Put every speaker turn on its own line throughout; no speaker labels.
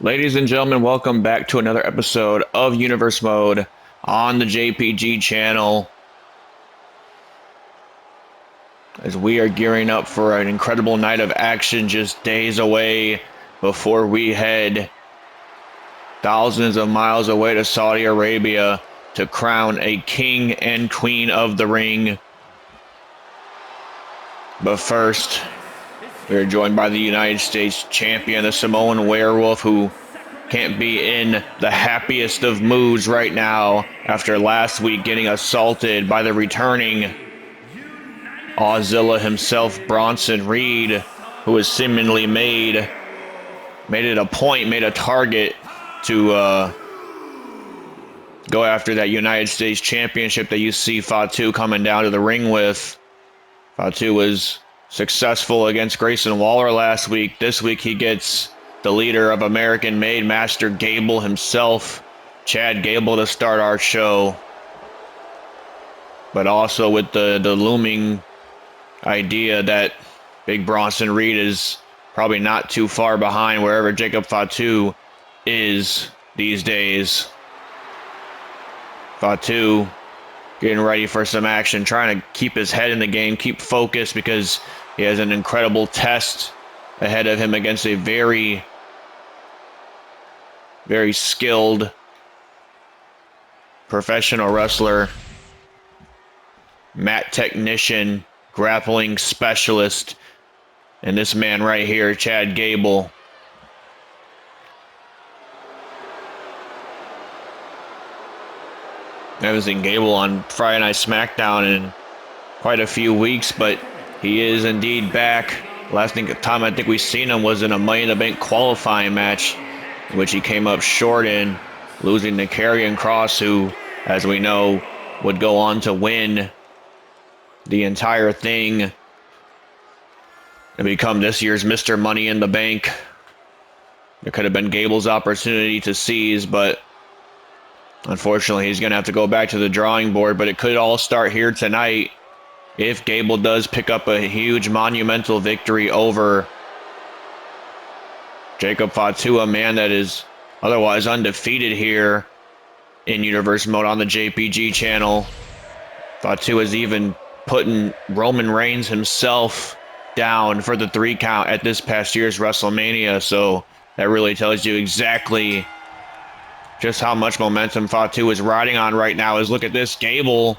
Ladies and gentlemen, welcome back to another episode of Universe Mode on the JPG channel. As we are gearing up for an incredible night of action just days away before we head thousands of miles away to Saudi Arabia to crown a king and queen of the ring. But first, we are joined by the United States champion, the Samoan Werewolf, who can't be in the happiest of moods right now after last week getting assaulted by the returning Auszilla himself, Bronson Reed, who has seemingly made it a target to go after that United States championship that you see Fatu coming down to the ring with. Fatu was successful against Grayson Waller last week. This week he gets the leader of American-made Master Gable himself, Chad Gable, to start our show. But also with the looming idea that Big Bronson Reed is probably not too far behind wherever Jacob Fatu is these days. Fatu getting ready for some action, trying to keep his head in the game, keep focused, because he has an incredible test ahead of him against a very, very skilled professional wrestler, mat technician, grappling specialist, and this man right here, Chad Gable. I haven't seen Gable on Friday Night Smackdown in quite a few weeks, but he is indeed back. Last time I think we've seen him was in a Money in the Bank qualifying match, in which he came up short in, losing to Karrion Kross, who, as we know, would go on to win the entire thing and become this year's Mr. Money in the Bank. It could have been Gable's opportunity to seize, but unfortunately he's going to have to go back to the drawing board. But it could all start here tonight if Gable does pick up a huge monumental victory over Jacob Fatu, a man that is otherwise undefeated here in Universe Mode on the JPG channel. Fatu has even putting Roman Reigns himself down for the 3 count at this past year's WrestleMania, so that really tells you exactly just how much momentum Fatu is riding on right now. Is look at this, Gable,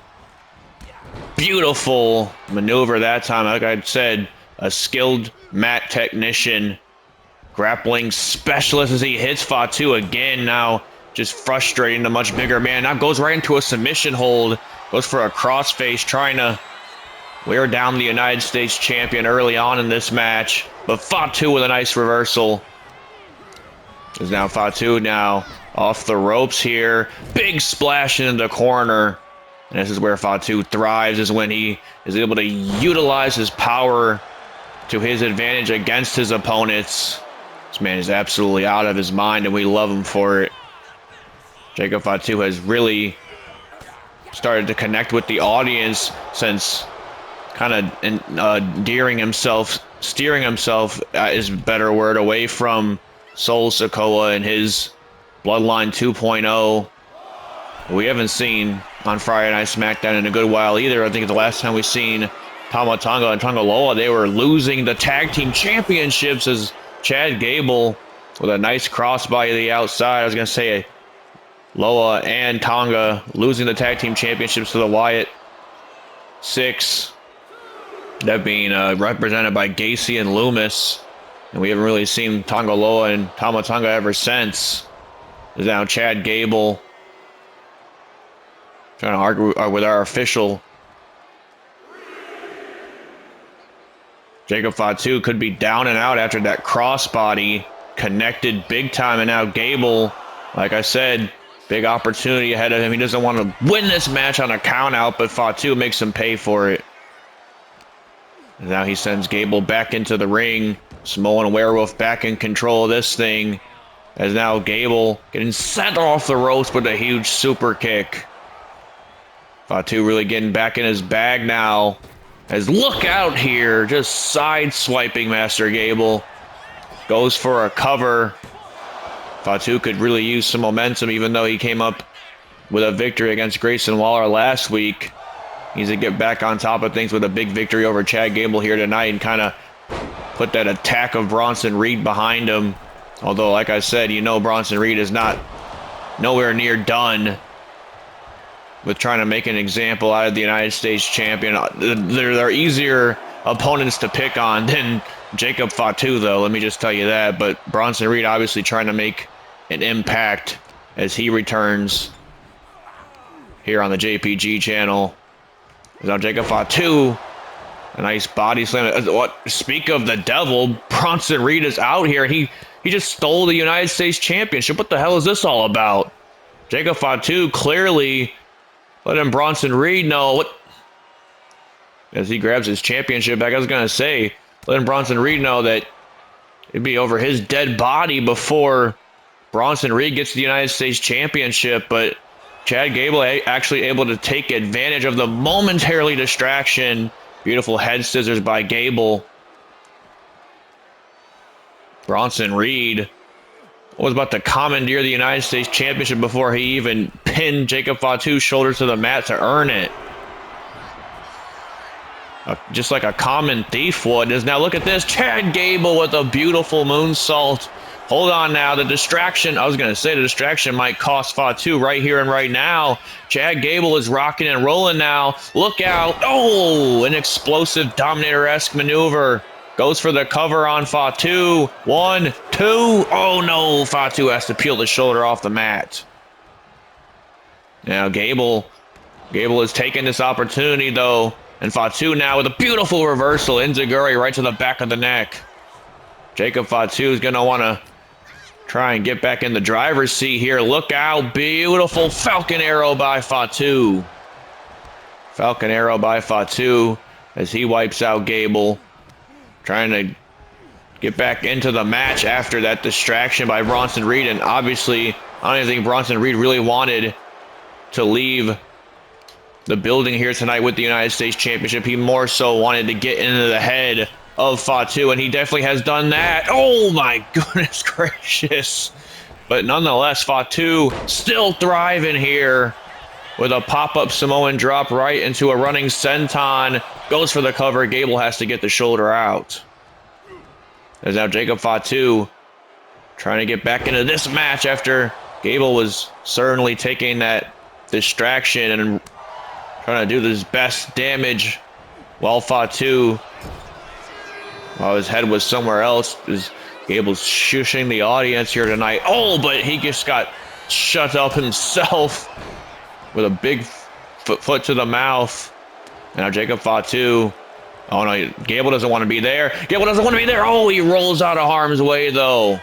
beautiful maneuver that time. Like I said, a skilled mat technician, grappling specialist, as he hits Fatu again, now just frustrating the much bigger man. Now goes right into a submission hold, goes for a crossface, trying to wear down the United States champion early on in this match. But Fatu with a nice reversal. Is now Fatu now off the ropes here. Big splash into the corner. And this is where Fatu thrives, is when he is able to utilize his power to his advantage against his opponents. This man is absolutely out of his mind, and we love him for it. Jacob Fatu has really started to connect with the audience since kind of steering himself is a better word, away from Sol Sikoa and his Bloodline 2.0. We haven't seen on Friday Night Smackdown in a good while either. I think the last time we seen Tama Tonga and Tonga Loa, they were losing the tag team championships, as Chad Gable with a nice crossbody to the outside. I was going to say Loa and Tonga losing the tag team championships to the Wyatt Six. That being represented by Gacy and Loomis. And we haven't really seen Tonga Loa and Tama Tonga ever since. There's now Chad Gable trying to argue with our official. Jacob Fatu could be down and out after that crossbody. Connected big time, and now Gable, like I said, big opportunity ahead of him. He doesn't want to win this match on a count out, but Fatu makes him pay for it. And now he sends Gable back into the ring. Samoan Werewolf back in control of this thing, as now Gable getting sent off the ropes with a huge super kick. Fatu really getting back in his bag now, as look out here, just side swiping Master Gable. Goes for a cover. Fatu could really use some momentum, even though he came up with a victory against Grayson Waller last week. He needs to get back on top of things with a big victory over Chad Gable here tonight and kind of put that attack of Bronson Reed behind him. Although, like I said, you know Bronson Reed is nowhere near done with trying to make an example out of the United States champion. They're easier opponents to pick on than Jacob Fatu, though. Let me just tell you that. But Bronson Reed obviously trying to make an impact as he returns here on the JPG channel. Now Jacob Fatu, a nice body slam. What? Speak of the devil, Bronson Reed is out here. He just stole the United States Championship. What the hell is this all about? Jacob Fatu clearly letting Bronson Reed know what, as he grabs his championship back. I was going to say, letting Bronson Reed know that it'd be over his dead body before Bronson Reed gets the United States Championship, but Chad Gable actually able to take advantage of the momentarily distraction. Beautiful head scissors by Gable. Bronson Reed was about to commandeer the United States Championship before he even pinned Jacob Fatu's shoulder to the mat to earn it. Just like a common thief would. Now look at this. Chad Gable with a beautiful moonsault. Hold on now. The distraction, I was going to say the distraction might cost Fatu right here and right now. Chad Gable is rocking and rolling now. Look out. Oh, an explosive Dominator-esque maneuver. Goes for the cover on Fatu. 1, 2. Oh no, Fatu has to peel the shoulder off the mat. Now Gable is taking this opportunity though. And Fatu now with a beautiful reversal. Enziguri right to the back of the neck. Jacob Fatu is going to want to try and get back in the driver's seat here. Look out. Beautiful Falcon Arrow by Fatu. Falcon Arrow by Fatu as he wipes out Gable. Trying to get back into the match after that distraction by Bronson Reed. And obviously, I don't even think Bronson Reed really wanted to leave the building here tonight with the United States Championship. He more so wanted to get into the head of Fatu, and he definitely has done that. Oh my goodness gracious. But nonetheless, Fatu still thriving here with a pop-up Samoan drop right into a running senton. Goes for the cover. Gable has to get the shoulder out. There's now Jacob Fatu trying to get back into this match after Gable was certainly taking that distraction and trying to do his best damage while Fatu, while his head was somewhere else, is Gable's shushing the audience here tonight. Oh, but he just got shut up himself with a big foot to the mouth. Now Jacob Fatu. Oh no, Gable doesn't want to be there. Gable doesn't want to be there. Oh, he rolls out of harm's way though.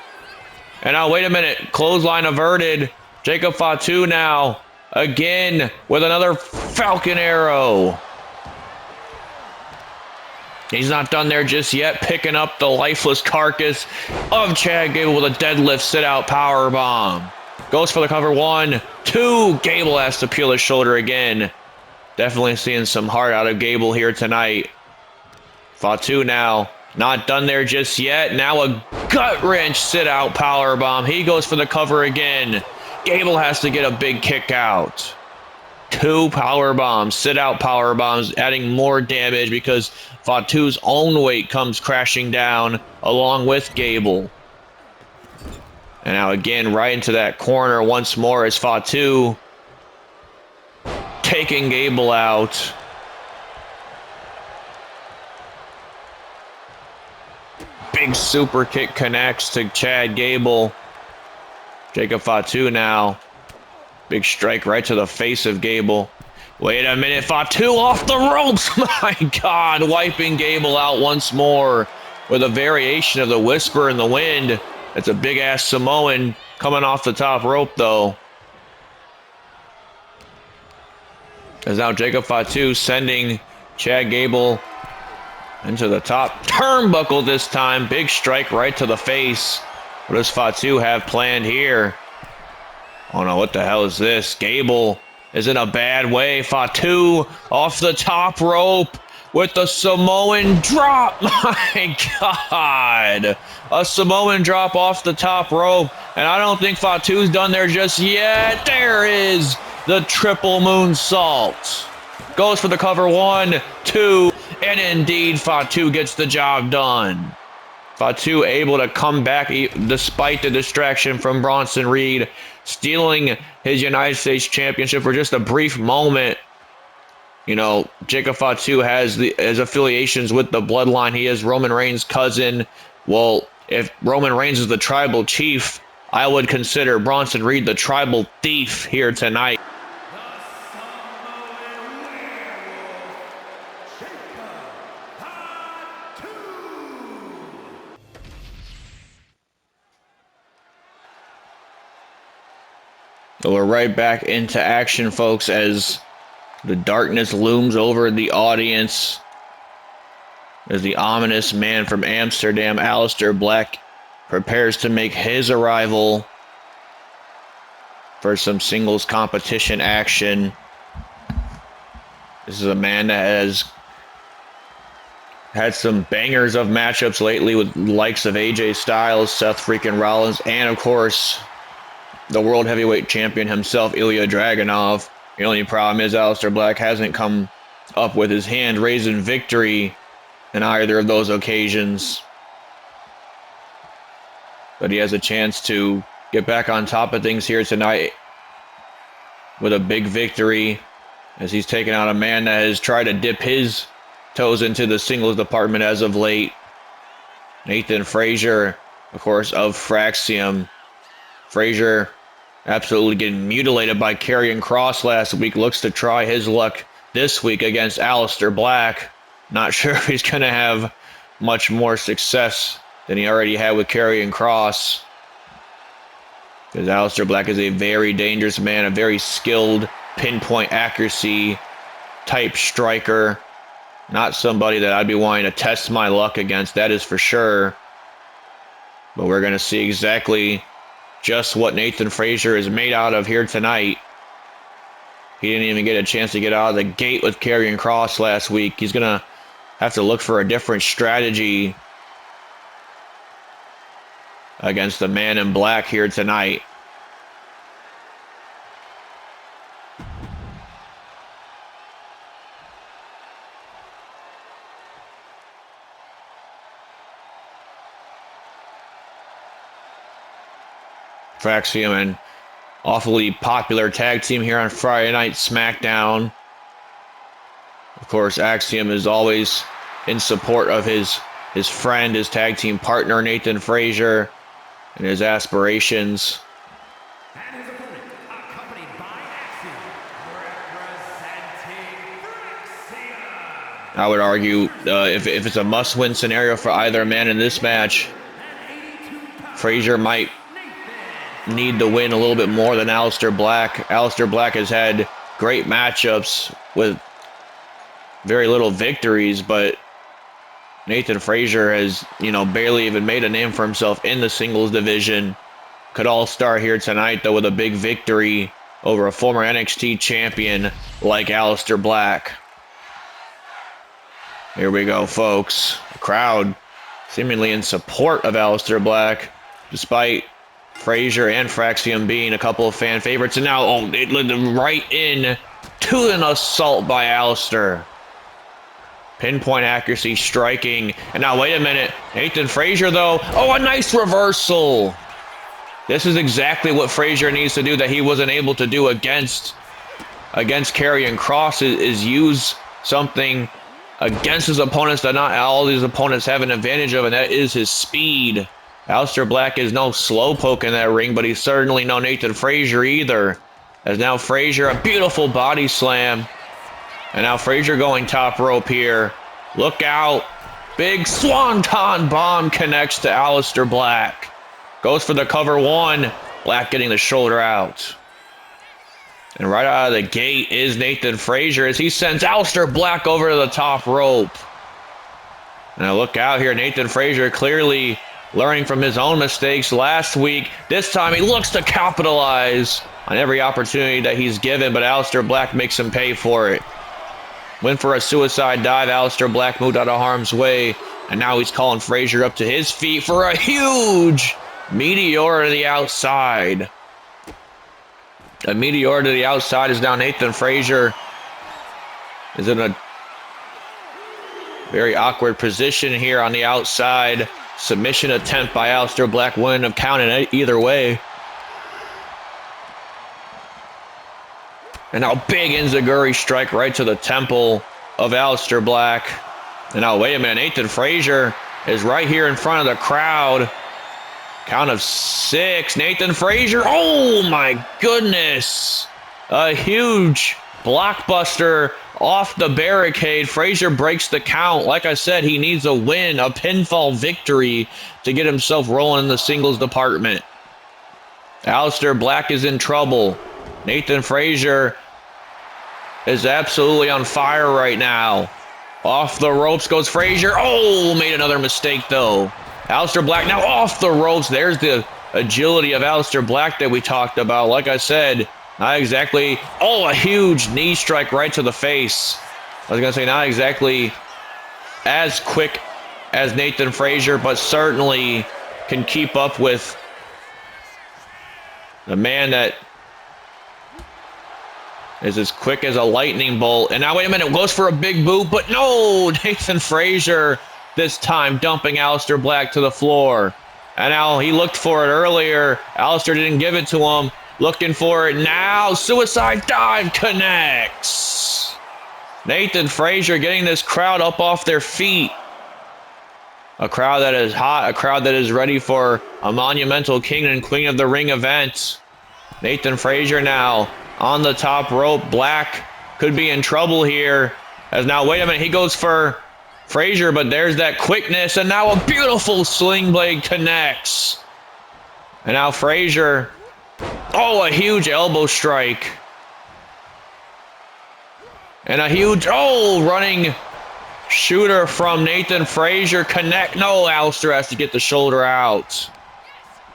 And now wait a minute. Clothesline averted. Jacob Fatu now again with another Falcon Arrow. He's not done there just yet. Picking up the lifeless carcass of Chad Gable with a deadlift sit-out powerbomb. Goes for the cover. 1, 2. Gable has to peel his shoulder again. Definitely seeing some heart out of Gable here tonight. Fatu now not done there just yet. Now a gut-wrench sit-out powerbomb. He goes for the cover again. Gable has to get a big kick out. 2 power bombs, sit-out power bombs, adding more damage because Fatu's own weight comes crashing down along with Gable. And now again, right into that corner once more as Fatu taking Gable out. Big super kick connects to Chad Gable. Jacob Fatu now. Big strike right to the face of Gable. Wait a minute, Fatu off the ropes. My God, wiping Gable out once more with a variation of the Whisper in the Wind. It's a big-ass Samoan coming off the top rope, though. As now Jacob Fatu sending Chad Gable into the top turnbuckle this time. Big strike right to the face. What does Fatu have planned here? Oh no, what the hell is this? Gable is in a bad way. Fatu off the top rope. with the Samoan drop. My God. A Samoan drop off the top rope. And I don't think Fatu's done there just yet. There is the triple moonsault. Goes for the cover. 1, 2, and indeed Fatu gets the job done. Fatu able to come back despite the distraction from Bronson Reed, stealing his United States Championship for just a brief moment. You know, Jacob Fatu has his affiliations with the Bloodline. He is Roman Reigns' cousin. Well, if Roman Reigns is the tribal chief, I would consider Bronson Reed the tribal thief here tonight. So we're right back into action, folks, as the darkness looms over the audience as the ominous man from Amsterdam, Aleister Black, prepares to make his arrival for some singles competition action. This is a man that has had some bangers of matchups lately with the likes of AJ Styles, Seth freaking Rollins, and of course, the World Heavyweight Champion himself, Ilya Dragunov. The only problem is Aleister Black hasn't come up with his hand raised in victory in either of those occasions. But he has a chance to get back on top of things here tonight with a big victory, as he's taken out a man that has tried to dip his toes into the singles department as of late. Nathan Frazer, of course, of Fraxium. Frazer absolutely getting mutilated by Karrion Kross last week. Looks to try his luck this week against Aleister Black. Not sure if he's going to have much more success than he already had with Karrion Kross, because Aleister Black is a very dangerous man, a very skilled pinpoint accuracy type striker. Not somebody that I'd be wanting to test my luck against, that is for sure. But we're going to see exactly just what Nathan Frazer is made out of here tonight. He didn't even get a chance to get out of the gate with Karrion Kross last week. He's going to have to look for a different strategy against the man in black here tonight. Fraxium, an awfully popular tag team here on Friday Night Smackdown. Of course, Axiom is always in support of his friend, his tag team partner, Nathan Frazer, and his aspirations.
And his opponent, accompanied by Axiom, representing Fraxium.
I would argue if it's a must-win scenario for either man in this match, Frazer might need to win a little bit more than Aleister Black. Aleister Black has had great matchups with very little victories, but Nathan Frazer has, barely even made a name for himself in the singles division. Could all start here tonight, though, with a big victory over a former NXT champion like Aleister Black. Here we go, folks. The crowd seemingly in support of Aleister Black, despite Frazer and Fraxium being a couple of fan favorites. And now, it led them right in to an assault by Aleister. Pinpoint accuracy, striking. And now, wait a minute. Nathan Frazer, though. Oh, a nice reversal. This is exactly what Frazer needs to do that he wasn't able to do against Karrion Kross, is use something against his opponents that not all these opponents have an advantage of, and that is his speed. Aleister Black is no slowpoke in that ring, but he's certainly no Nathan Frazer either. As now Frazer, a beautiful body slam. And now Frazer going top rope here. Look out. Big Swanton bomb connects to Aleister Black. Goes for the cover. 1. Black getting the shoulder out. And right out of the gate is Nathan Frazer as he sends Aleister Black over to the top rope. Now look out here. Nathan Frazer clearly learning from his own mistakes last week. This time he looks to capitalize on every opportunity that he's given, but Aleister Black makes him pay for it. Went for a suicide dive. Aleister Black moved out of harm's way. And now he's calling Frazer up to his feet for a huge meteor to the outside. A meteor to the outside is down. Nathan Frazer is in a very awkward position here on the outside. Submission attempt by Aleister Black wouldn't have counted either way. And now big enziguri strike right to the temple of Aleister Black. And now wait a minute, Nathan Frazer is right here in front of the crowd. Count of 6. Nathan Frazer, oh my goodness. A huge blockbuster off the barricade. Frazer breaks the count. Like I said, he needs a win, a pinfall victory to get himself rolling in the singles department. Aleister Black is in trouble. Nathan Frazer is absolutely on fire right now. Off the ropes goes Frazer. Oh, made another mistake though. Aleister Black now off the ropes. There's the agility of Aleister Black that we talked about. Like I said, not exactly. Oh, a huge knee strike right to the face. I was going to say not exactly as quick as Nathan Frazer, but certainly can keep up with the man that is as quick as a lightning bolt. And now, wait a minute, goes for a big boot, but no, Nathan Frazer this time dumping Aleister Black to the floor. And now he looked for it earlier. Aleister didn't give it to him. Looking for it now. Suicide dive connects. Nathan Frazer getting this crowd up off their feet. A crowd that is hot, a crowd that is ready for a monumental King and Queen of the Ring event. Nathan Frazer now on the top rope. Black could be in trouble here. As now, wait a minute, he goes for Frazer, but there's that quickness, and now a beautiful sling blade connects. And now Frazer, oh, a huge elbow strike. And a huge, oh, running shooter from Nathan Frazer connect. No, Aleister has to get the shoulder out.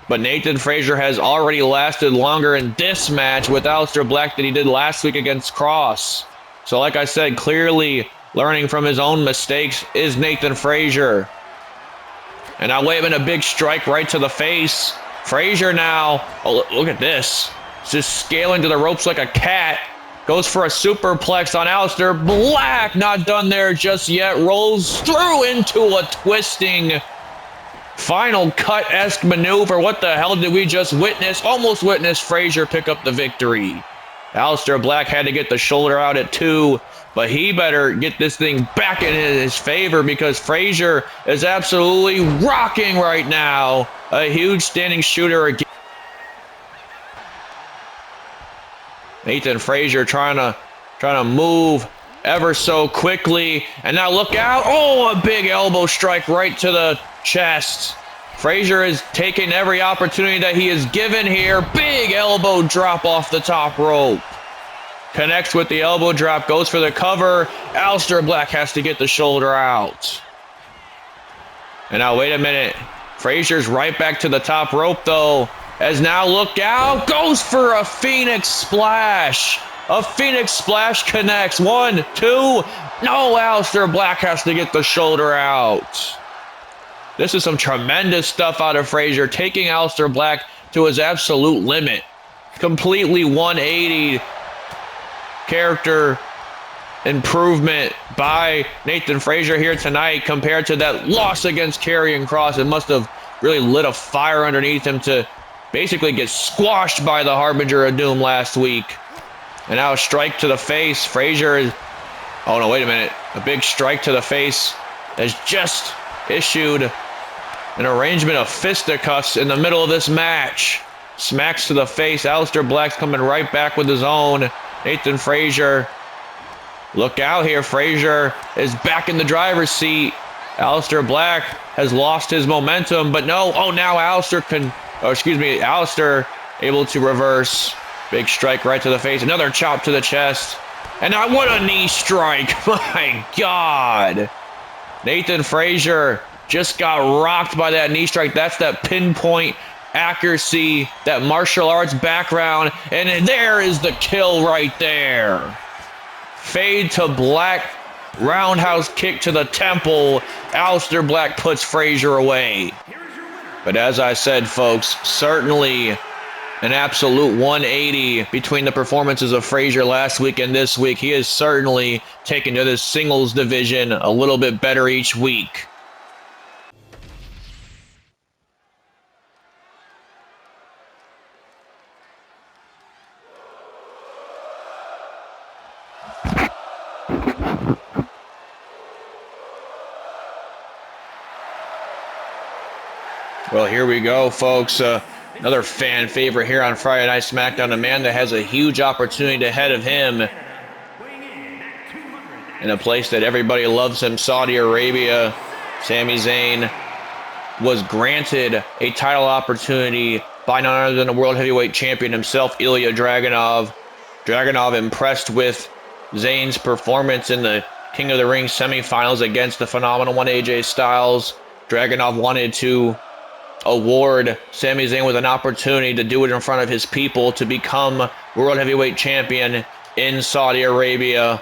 But Nathan Frazer has already lasted longer in this match with Aleister Black than he did last week against Cross. So like I said, clearly learning from his own mistakes is Nathan Frazer. And now wait a minute, a big strike right to the face. Frazer now, oh, look at this. Just scaling to the ropes like a cat. Goes for a superplex on Aleister Black. Not done there just yet. Rolls through into a twisting final cut-esque maneuver. What the hell did we just witness? Almost witnessed Frazer pick up the victory. Aleister Black had to get the shoulder out at 2, but he better get this thing back in his favor because Frazer is absolutely rocking right now. A huge standing shooter again. Nathan Frazer trying to move ever so quickly, and now look out. Oh, a big elbow strike right to the chest. Frazer is taking every opportunity that he is given here. Big elbow drop off the top rope. Connects with the elbow drop, goes for the cover. Aleister Black has to get the shoulder out. And now wait a minute. Frazer's right back to the top rope though. As now look out, goes for a Phoenix Splash. A Phoenix Splash connects. 1, 2. No, Aleister Black has to get the shoulder out. This is some tremendous stuff out of Frazer, taking Aleister Black to his absolute limit. Completely 180 character improvement by Nathan Frazer here tonight compared to that loss against Karrion Kross. It must have really lit a fire underneath him to basically get squashed by the Harbinger of Doom last week. And now a strike to the face. Frazer is... Oh, no, wait a minute. A big strike to the face has just issued an arrangement of fisticuffs in the middle of this match. Smacks to the face. Aleister Black's coming right back with his own. Nathan Frazer. Look out here. Frazer is back in the driver's seat. Aleister Black has lost his momentum, but no. Oh, now Aleister able to reverse. Big strike right to the face. Another chop to the chest. And now what a knee strike. My God. Nathan Frazer just got rocked by that knee strike. That's that pinpoint accuracy, that martial arts background. And there is the kill right there. Fade to black. roundhouse kick to the temple. Aleister Black puts Frazer away. But as I said, folks, certainly an absolute 180 between the performances of Frazer last week and this week. He has certainly taken to this singles division a little bit better each week. Well, here we go, folks. Another fan favorite here on Friday Night Smackdown. A man that has a huge opportunity ahead of him in a place that everybody loves him, Saudi Arabia. Sami Zayn was granted a title opportunity by none other than the World Heavyweight Champion himself, Ilya Dragunov. Dragunov impressed with Zayn's performance in the King of the Ring semifinals against the phenomenal one AJ Styles. Dragunov wanted to award Sami Zayn with an opportunity to do it in front of his people to become World Heavyweight Champion in Saudi Arabia.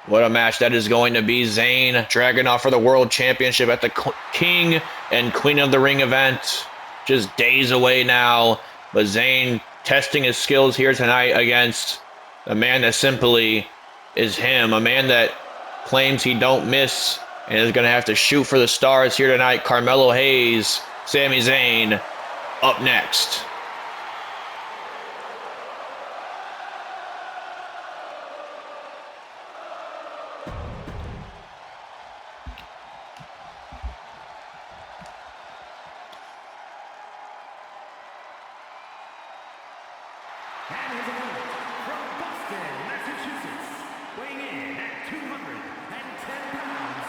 What a match that is going to be. Zayn, Dragunov for the World Championship at the King and Queen of the Ring event. Just days away now. But Zayn testing his skills here tonight against a man that simply is him. A man that claims he don't miss and is going to have to shoot for the stars here tonight. Carmelo Hayes, Sami Zayn, up next.
And his opponent from Boston, Massachusetts, weighing in at 210 pounds,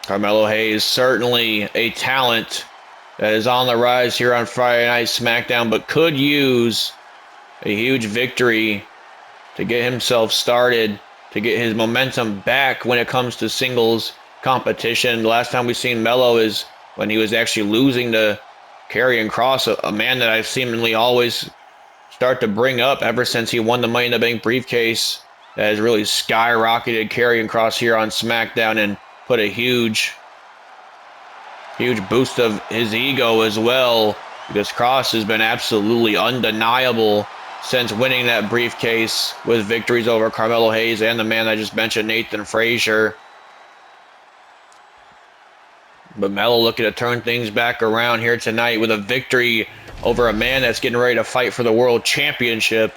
Carmelo Hayes, certainly a talent that is on the rise here on Friday Night Smackdown, but could use a huge victory to get himself started, to get his momentum back when it comes to singles competition. The last time we've seen Melo is when he was actually losing to Karrion Kross, a man that I've seemingly always start to bring up ever since he won the Money in the Bank briefcase. That has really skyrocketed Karrion Kross here on SmackDown and put a huge boost of his ego as well, because Kross has been absolutely undeniable since winning that briefcase with victories over Carmelo Hayes and the man I just mentioned, Nathan Frazer. But Melo looking to turn things back around here tonight with a victory over a man that's getting ready to fight for the World Championship.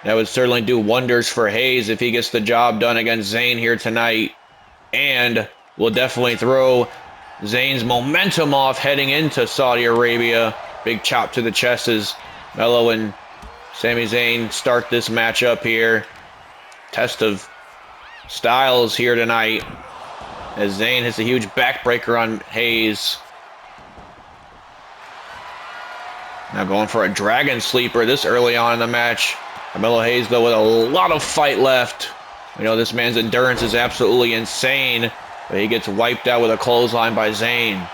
That would certainly do wonders for Hayes if he gets the job done against Zayn here tonight. And will definitely throw Zayn's momentum off heading into Saudi Arabia. Big chop to the chest as Melo and Sami Zayn start this matchup here. Test of styles here tonight, as Zayn hits a huge backbreaker on Hayes. Now going for a dragon sleeper this early on in the match. Carmelo Hayes, though, with a lot of fight left. We know this man's endurance is absolutely insane, but he gets wiped out with a clothesline by Zayn.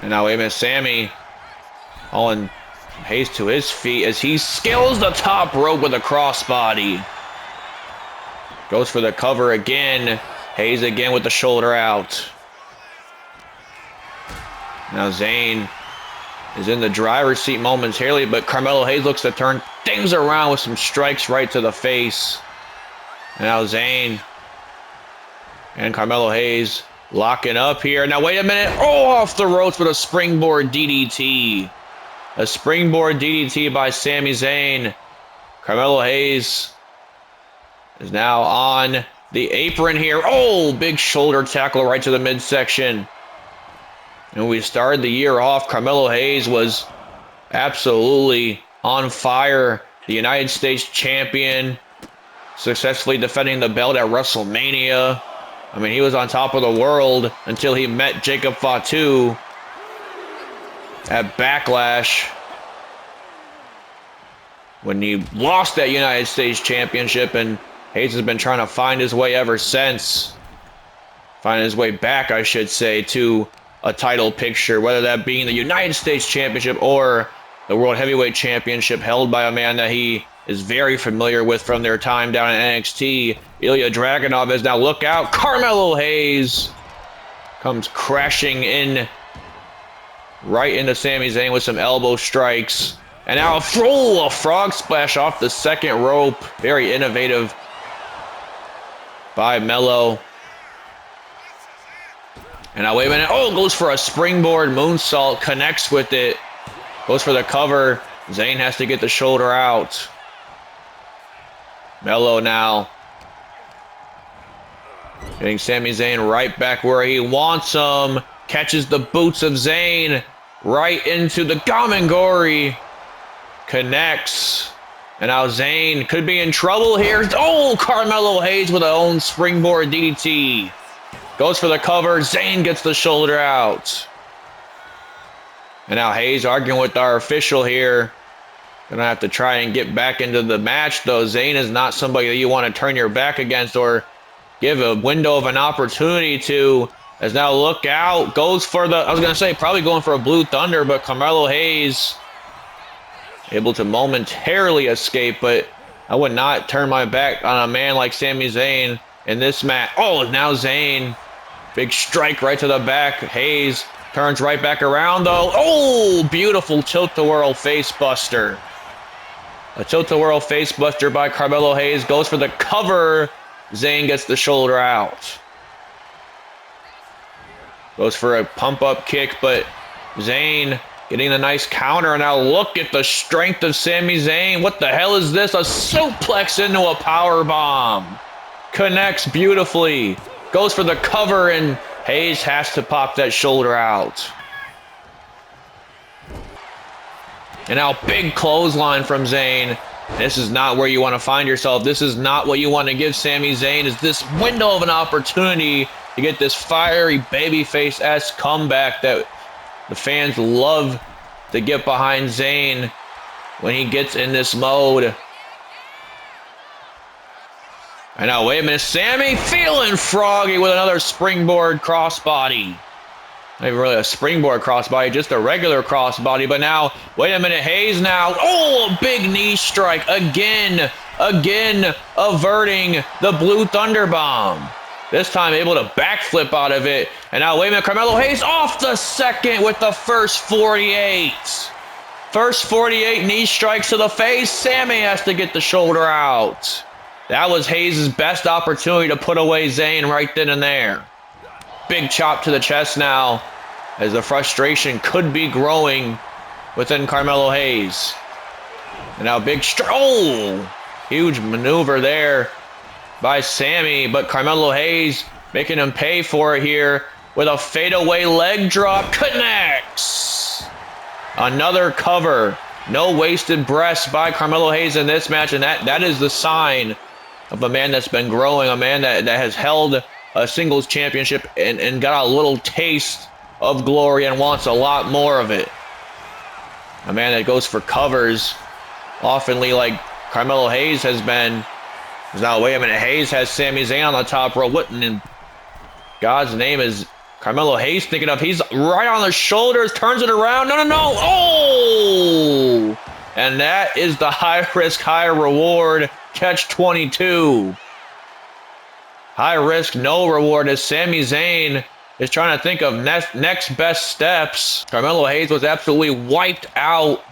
And now, wait a minute, Sami hauling Hayes to his feet as he scales the top rope with a crossbody. Goes for the cover again. Hayes again with the shoulder out. Now Zayn is in the driver's seat momentarily, but Carmelo Hayes looks to turn things around with some strikes right to the face. And now Zayn and Carmelo Hayes locking up here. Now wait a minute. Oh, off the ropes with a springboard DDT. A springboard DDT by Sami Zayn. Carmelo Hayes is now on the apron here. Oh, big shoulder tackle right to the midsection. And when we started the year off, Carmelo Hayes was absolutely on fire. The United States champion, successfully defending the belt at WrestleMania. I mean, he was on top of the world until he met Jacob Fatu at Backlash, when he lost that United States championship, and Hayes has been trying to find his way ever since. Finding his way back, I should say, to a title picture, whether that being the United States Championship or the World Heavyweight Championship held by a man that he is very familiar with from their time down in NXT. Ilya Dragunov is now, look out, Carmelo Hayes comes crashing in right into Sami Zayn with some elbow strikes. And now a frog splash off the second rope. Very innovative by Melo. And now wait a minute. Oh, goes for a springboard moonsault. Connects with it. Goes for the cover. Zayn has to get the shoulder out. Melo now getting Sami Zayn right back where he wants him. Catches the boots of Zayn right into the Gamengori. Connects. And now Zayn could be in trouble here. Oh, Carmelo Hayes with a own springboard DDT. Goes for the cover. Zayn gets the shoulder out. And now Hayes arguing with our official here. Gonna have to try and get back into the match, though. Zayn is not somebody that you want to turn your back against or give a window of an opportunity to. As now look out. Goes for the, I was gonna say probably going for a Blue Thunder, but Carmelo Hayes able to momentarily escape, but I would not turn my back on a man like Sami Zayn in this match. Oh, now Zayn. Big strike right to the back. Hayes turns right back around, though. Oh, beautiful tilt-a-whirl face-buster. A tilt-a-whirl face-buster by Carmelo Hayes. Goes for the cover. Zayn gets the shoulder out. Goes for a pump-up kick, but Zayn getting a nice counter. And now look at the strength of Sami Zayn. What the hell is this? A suplex into a power bomb. Connects beautifully. Goes for the cover, and Hayes has to pop that shoulder out. And now big clothesline from Zayn. This is not where you want to find yourself. This is not what you want to give Sami Zayn, is this window of an opportunity to get this fiery babyface-esque comeback that the fans love to get behind Zayn when he gets in this mode. And now, wait a minute, Sami feeling froggy with another springboard crossbody. Not even really a springboard crossbody, just a regular crossbody. But now, wait a minute, Hayes now. Oh, a big knee strike again, averting the Blue Thunder Bomb. This time able to backflip out of it. And now, wait a minute, Carmelo Hayes off the second with the first 48. First 48 knee strikes to the face. Sami has to get the shoulder out. That was Hayes' best opportunity to put away Zayn right then and there. Big chop to the chest now, as the frustration could be growing within Carmelo Hayes. And now big huge maneuver there by Sami, but Carmelo Hayes making him pay for it here with a fadeaway leg drop. Connects. Another cover. No wasted breaths by Carmelo Hayes in this match, and that is the sign of a man that's been growing, a man that has held a singles championship and got a little taste of glory and wants a lot more of it. A man that goes for covers oftenly like Carmelo Hayes has been. Now, wait a minute, Hayes has Sami Zayn on the top rope. What in God's name is Carmelo Hayes thinking of? He's right on the shoulders, turns it around. No. Oh! And that is the high risk, high reward catch-22. High risk, no reward, as Sami Zayn is trying to think of next best steps. Carmelo Hayes was absolutely wiped out.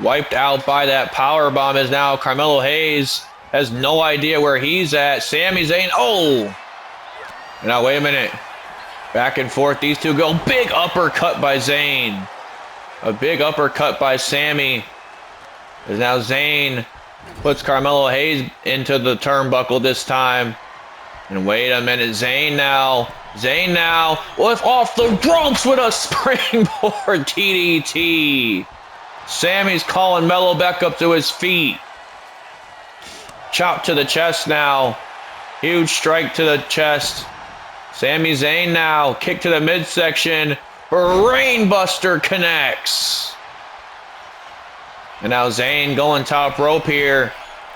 Wiped out by that power bomb, as now Carmelo Hayes has no idea where he's at. Sami Zayn, oh! Now, wait a minute. Back and forth, these two go. Big uppercut by Zayn. A big uppercut by Sami. As now Zayn puts Carmelo Hayes into the turnbuckle this time. And wait a minute, Zayn now with off the ropes with a springboard DDT. Sami's calling Melo back up to his feet. Chop to the chest now. Huge strike to the chest. Sami Zayn now, kick to the midsection. Brainbuster connects. And now Zayn going top rope here.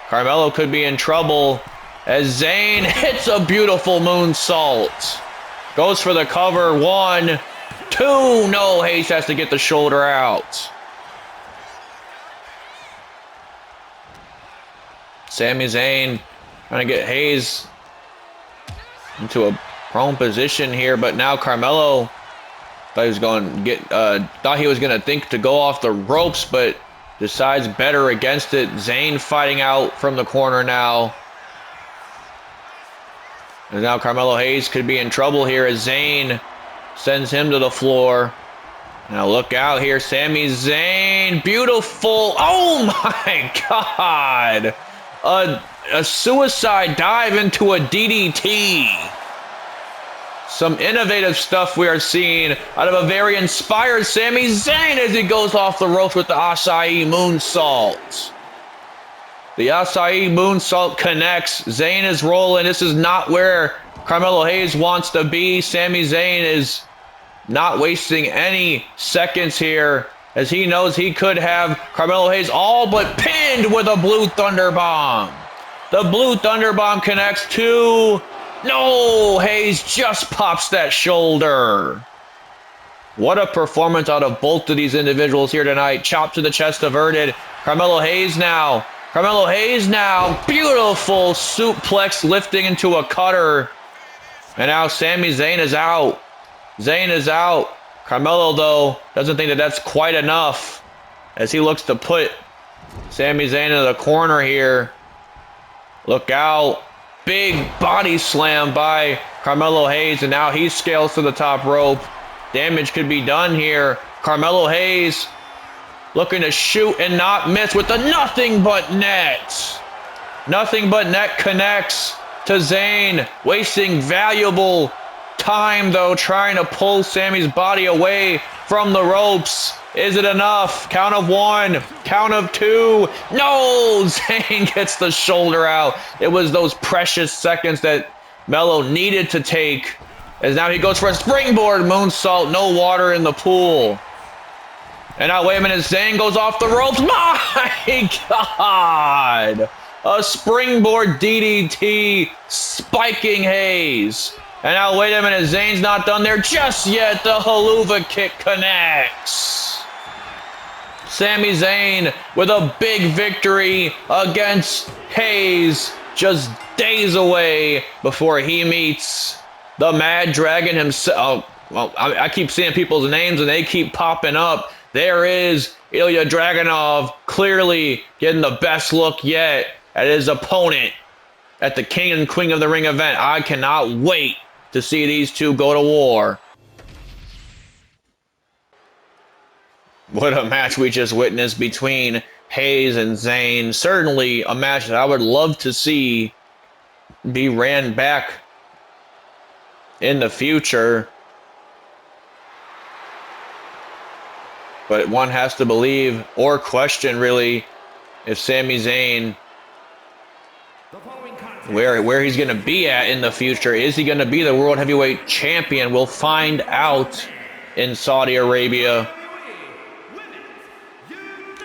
Carmelo could be in trouble. as Zayn hits a beautiful moonsault. Goes for the cover. 1, 2. No, Hayes has to get the shoulder out. Sami Zayn trying to get Hayes into a prone position here, but now Carmelo thought he was going to think to go off the ropes, but decides better against it. Zayn fighting out from the corner now. And now Carmelo Hayes could be in trouble here as Zayn sends him to the floor. Now look out here, Sami Zayn, beautiful. Oh my God. A suicide dive into a DDT. Some innovative stuff we are seeing out of a very inspired Sami Zayn as he goes off the ropes with the Acai moonsault. The Acai moonsault connects. Zayn is rolling. This is not where Carmelo Hayes wants to be. Sami Zayn is not wasting any seconds here as he knows he could have Carmelo Hayes all but pinned with a Blue Thunder Bomb. The Blue Thunder Bomb connects to... No! Hayes just pops that shoulder. What a performance out of both of these individuals here tonight. Chop to the chest averted. Carmelo Hayes now. Carmelo Hayes now. Beautiful suplex lifting into a cutter. And now Sami Zayn is out. Zayn is out. Carmelo, though, doesn't think that that's quite enough as he looks to put Sami Zayn in the corner here. Look out. Big body slam by Carmelo Hayes, and now he scales to the top rope. Damage could be done here. Carmelo Hayes looking to shoot and not miss with the nothing but net. Nothing but net connects to Zayn, wasting valuable time, though, trying to pull Sami's body away from the ropes. Is it enough? Count of 1, count of 2. No! Zayn gets the shoulder out. It was those precious seconds that Melo needed to take, as now he goes for a springboard moonsault. No water in the pool. And now, wait a minute, Zayn goes off the ropes. My God! A springboard DDT spiking Hayes. And now, wait a minute, Zayn's not done there just yet. The haluva kick connects. Sami Zayn with a big victory against Hayes, just days away before he meets the Mad Dragon himself. Well, I keep seeing people's names and they keep popping up. There is Ilya Dragunov, clearly getting the best look yet at his opponent at the King and Queen of the Ring event. I cannot wait to see these two go to war. What a match we just witnessed between Hayes and Zayn. Certainly a match that I would love to see be ran back in the future. But one has to believe or question, really, if Sami Zayn, where he's going to be at in the future. Is he going to be the World Heavyweight Champion? We'll find out in Saudi Arabia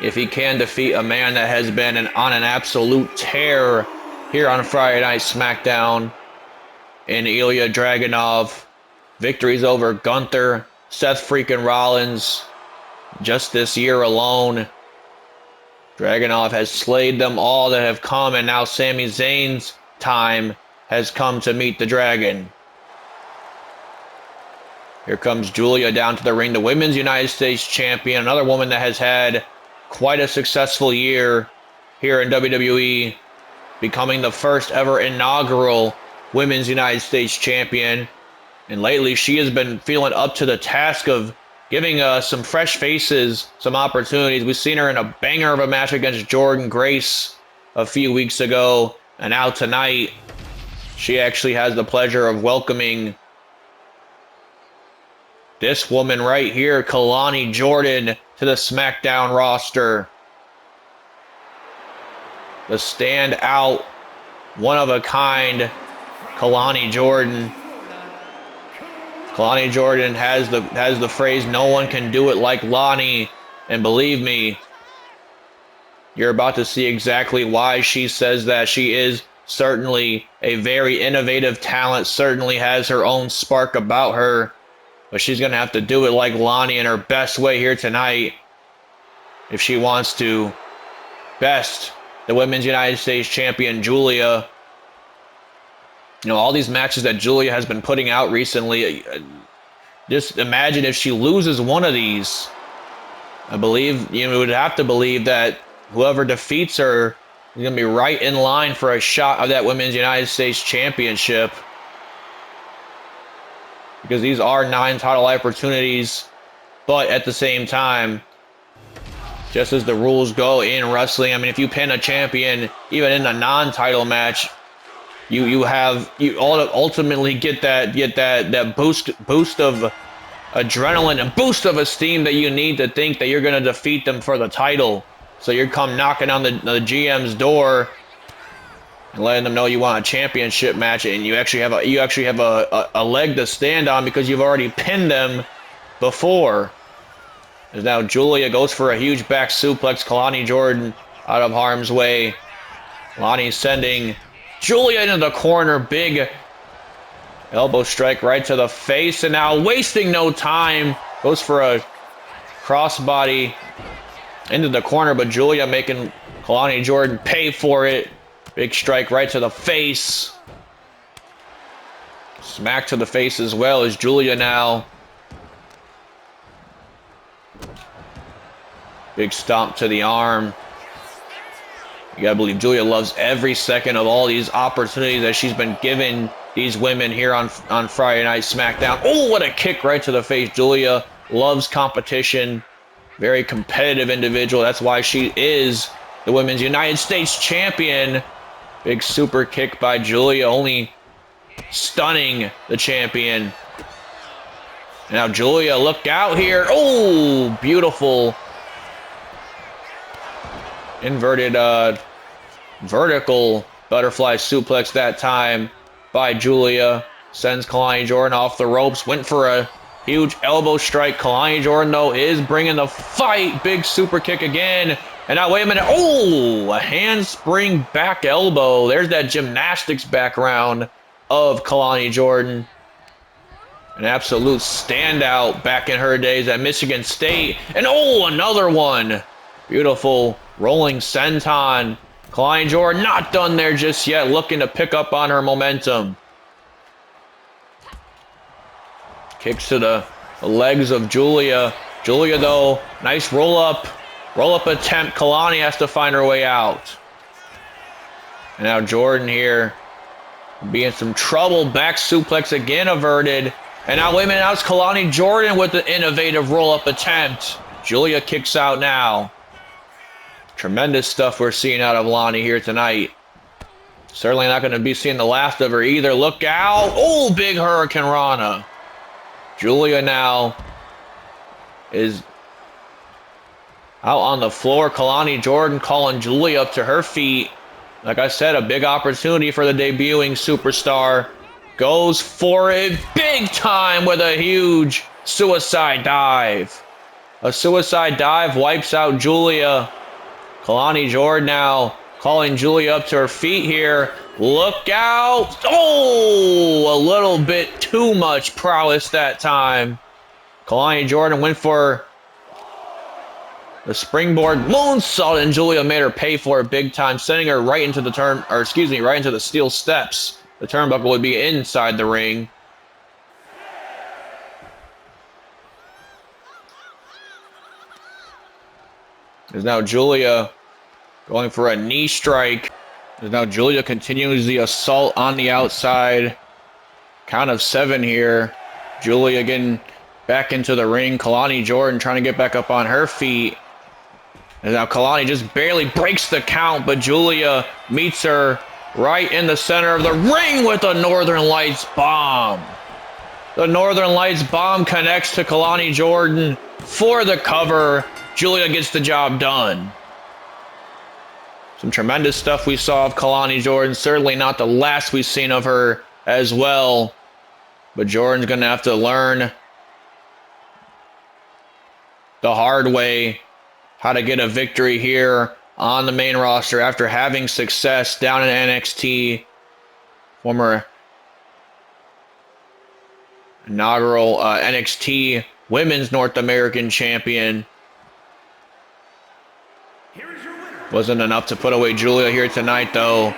if he can defeat a man that has been on an absolute tear here on Friday Night Smackdown in Ilya Dragunov. Victories over Gunther, Seth freaking Rollins. Just this year alone, Dragunov has slayed them all that have come, and now Sami Zayn's time has come to meet the Dragon. Here comes Giulia down to the ring, the Women's United States Champion, another woman that has had quite a successful year here in WWE, becoming the first ever inaugural Women's United States Champion. And lately she has been feeling up to the task of giving some fresh faces some opportunities. We've seen her in a banger of a match against Jordan Grace a few weeks ago. And now tonight, she actually has the pleasure of welcoming this woman right here, Kelani Jordan, to the Smackdown roster. The standout, one-of-a-kind Kelani Jordan. Kelani Jordan has the phrase, "No one can do it like Lonnie," and believe me, you're about to see exactly why she says that. She is certainly a very innovative talent, certainly has her own spark about her, but she's going to have to do it like Lonnie in her best way here tonight if she wants to best the Women's United States Champion, Giulia. You know, all these matches that Giulia has been putting out recently, just imagine if she loses one of these. I believe, you would have to believe that whoever defeats her is going to be right in line for a shot of that Women's United States Championship. Because these are 9 title opportunities, but at the same time, just as the rules go in wrestling, I mean, if you pin a champion, even in a non-title match, you ultimately get that boost of adrenaline and boost of esteem that you need to think that you're going to defeat them for the title. So you come knocking on the GM's door and letting them know you want a championship match, and you actually have a leg to stand on because you've already pinned them before. As now Giulia goes for a huge back suplex. Kelani Jordan out of harm's way. Lonnie sending Giulia into the corner. Big elbow strike right to the face. And now wasting no time. Goes for a crossbody into the corner. But Giulia making Kelani Jordan pay for it. Big strike right to the face. Smack to the face as well as Giulia now. Big stomp to the arm. You gotta believe Giulia loves every second of all these opportunities that she's been given these women here on Friday Night Smackdown. Oh, what a kick right to the face. Giulia loves competition. Very competitive individual. That's why she is the Women's United States Champion. Big super kick by Giulia, only stunning the champion. Now Giulia, look out here. Oh, beautiful. Inverted vertical butterfly suplex that time by Giulia. Sends Kelani Jordan off the ropes. Went for a huge elbow strike. Kelani Jordan, though, is bringing the fight. Big super kick again. And now, wait a minute. Oh, a handspring back elbow. There's that gymnastics background of Kelani Jordan. An absolute standout back in her days at Michigan State. And oh, another one. Beautiful rolling senton. Kelani Jordan not done there just yet. Looking to pick up on her momentum. Kicks to the legs of Giulia. Giulia, though, nice roll up attempt. Kelani has to find her way out. And now Jordan here be in some trouble. Back suplex again averted. And now, wait a minute, now it's Kelani Jordan with the innovative roll-up attempt. Giulia kicks out now. Tremendous stuff we're seeing out of Lonnie here tonight. Certainly not going to be seeing the last of her either. Look out. Oh, big Hurricane Rana. Giulia now is out on the floor. Kelani Jordan calling Giulia up to her feet. Like I said, a big opportunity for the debuting superstar. Goes for it big time with a huge suicide dive. A suicide dive wipes out Giulia. Kelani Jordan now calling Giulia up to her feet here. Look out. Oh, a little bit too much prowess that time. Kelani Jordan went for the springboard moonsault, and Giulia made her pay for it big time, sending her right into the right into the steel steps. The turnbuckle would be inside the ring. There's now Giulia going for a knee strike. There's now Giulia continues the assault on the outside. Count of 7 here. Giulia getting back into the ring. Kelani Jordan trying to get back up on her feet. And now Kelani just barely breaks the count, but Giulia meets her right in the center of the ring with a Northern Lights bomb. The Northern Lights bomb connects to Kelani Jordan for the cover. Giulia gets the job done. Some tremendous stuff we saw of Kelani Jordan. Certainly not the last we've seen of her as well. But Jordan's going to have to learn the hard way how to get a victory here on the main roster after having success down in NXT. Former inaugural NXT Women's North American Champion. Wasn't enough to put away Giulia here tonight, though,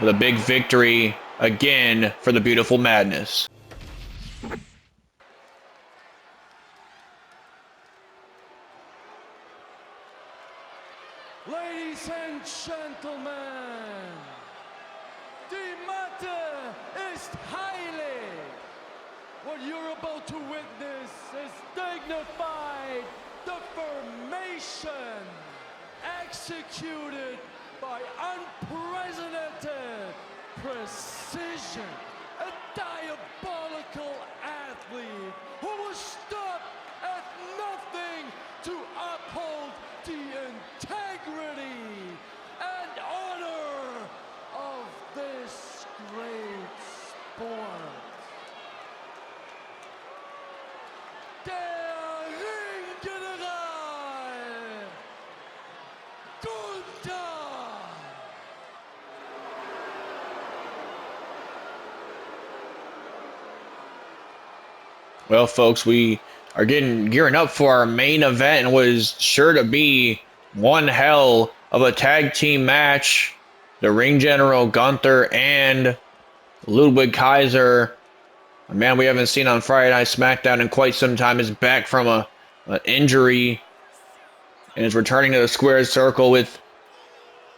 with a big victory again for the Beautiful Madness.
Ladies and gentlemen, the matter is highly. What you're about to witness is dignified deformation, executed by unprecedented precision. A diabolical athlete who will stop at nothing to uphold the integrity and honor of this great sport. Der Ringgeneral Gunther.
Well, folks, we are gearing up for our main event, and was sure to be one hell of a tag team match. The Ring General Gunther and Ludwig Kaiser, a man we haven't seen on Friday Night Smackdown in quite some time, is back from an injury and is returning to the square circle with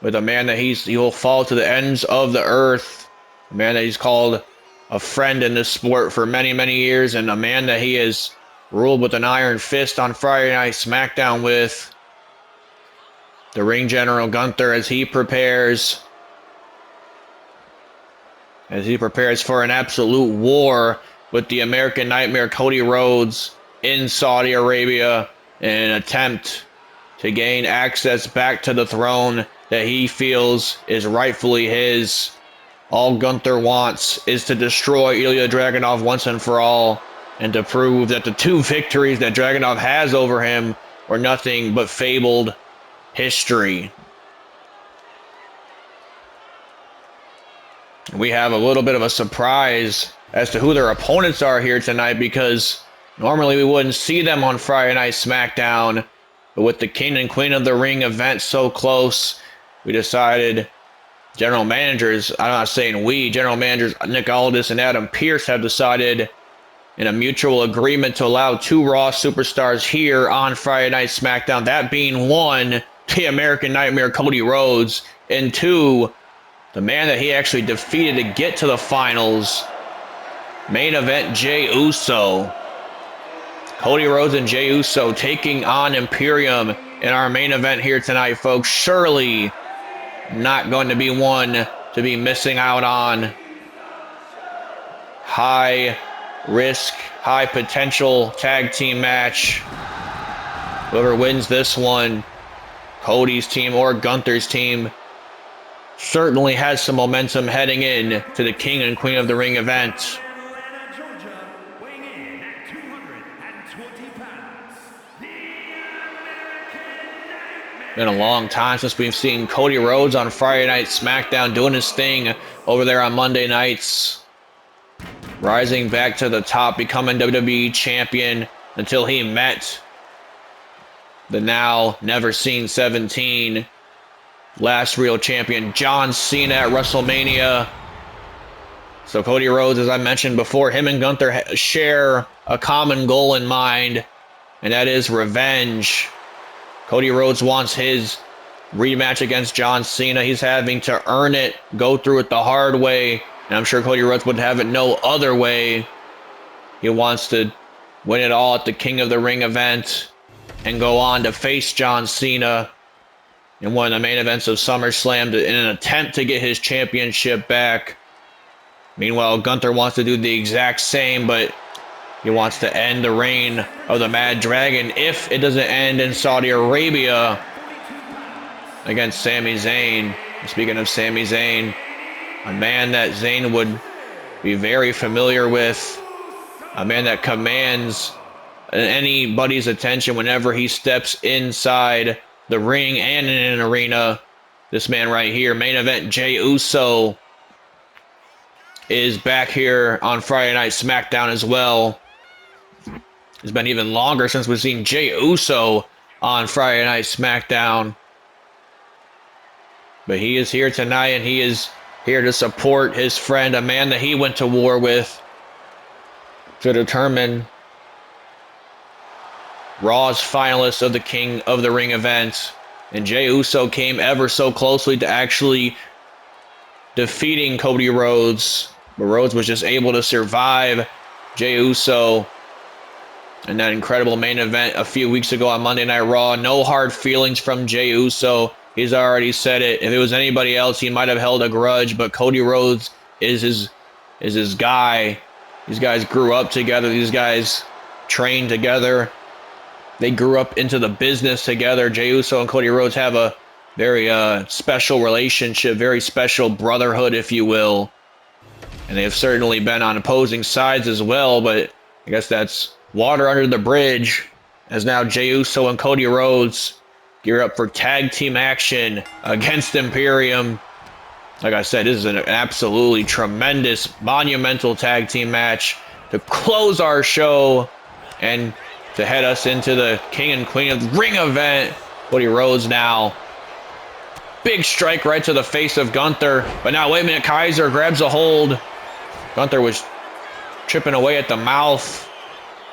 a man that he will fall to the ends of the earth, a man that he's called a friend in this sport for many, many years, and a man that he has ruled with an iron fist on Friday Night Smackdown with. The Ring General Gunther, as he prepares for an absolute war with the American Nightmare Cody Rhodes in Saudi Arabia in an attempt to gain access back to the throne that he feels is rightfully his. All Gunther wants is to destroy Ilya Dragunov once and for all, and to prove that the two victories that Dragunov has over him were nothing but fabled history. We have a little bit of a surprise as to who their opponents are here tonight, because normally we wouldn't see them on Friday Night Smackdown, but with the King and Queen of the Ring event so close, we decided, general managers, I'm not saying we, general managers Nick Aldis and Adam Pearce have decided in a mutual agreement to allow two Raw superstars here on Friday Night Smackdown, that being one, the American Nightmare Cody Rhodes, and two, the man that he actually defeated to get to the finals, main event Jey Uso. Cody Rhodes and Jey Uso taking on Imperium in our main event here tonight, folks. Surely not going to be one to be missing out on. High risk, high potential tag team match. Whoever wins this one, Cody's team or Gunther's team, certainly has some momentum heading in to the King and Queen of the Ring event.
Atlanta, Georgia, weighing in at 220 pounds, the American Nightmare.
Been a long time since we've seen Cody Rhodes on Friday Night Smackdown doing his thing over there on Monday nights. Rising back to the top, becoming WWE champion until he met the now never seen 17 last real champion John Cena at WrestleMania. So Cody Rhodes, as I mentioned before, him and Gunther share a common goal in mind, and that is revenge. Cody Rhodes wants his rematch against John Cena. He's having to earn it, go through it the hard way, and I'm sure Cody Rhodes would have it no other way. He wants to win it all at the King of the Ring event and go on to face John Cena in one of the main events of SummerSlam in an attempt to get his championship back. Meanwhile, Gunther wants to do the exact same, but he wants to end the reign of the Mad Dragon if it doesn't end in Saudi Arabia against Sami Zayn. Speaking of Sami Zayn, a man that Zayn would be very familiar with, a man that commands anybody's attention whenever he steps inside the ring and in an arena. This man right here, main event Jey Uso, is back here on Friday Night SmackDown as well. It's been even longer since we've seen Jey Uso on Friday Night SmackDown. But he is here tonight, and he is here to support his friend, a man that he went to war with, to determine Raw's finalist of the King of the Ring event. And Jey Uso came ever so closely to actually defeating Cody Rhodes, but Rhodes was just able to survive Jey Uso in that incredible main event a few weeks ago on Monday Night Raw. No hard feelings from Jey Uso. He's already said it. If it was anybody else, he might have held a grudge, but Cody Rhodes is his guy. These guys grew up together. These guys trained together. They grew up into the business together. Jey Uso and Cody Rhodes have a very special relationship, very special brotherhood, if you will. And they have certainly been on opposing sides as well, but I guess that's water under the bridge, as now Jey Uso and Cody Rhodes gear up for tag team action against Imperium. Like I said, this is an absolutely tremendous, monumental tag team match to close our show and to head us into the King and Queen of the Ring event. Cody Rhodes now. Big strike right to the face of Gunther. But now, wait a minute, Kaiser grabs a hold. Gunther was chipping away at the mouth,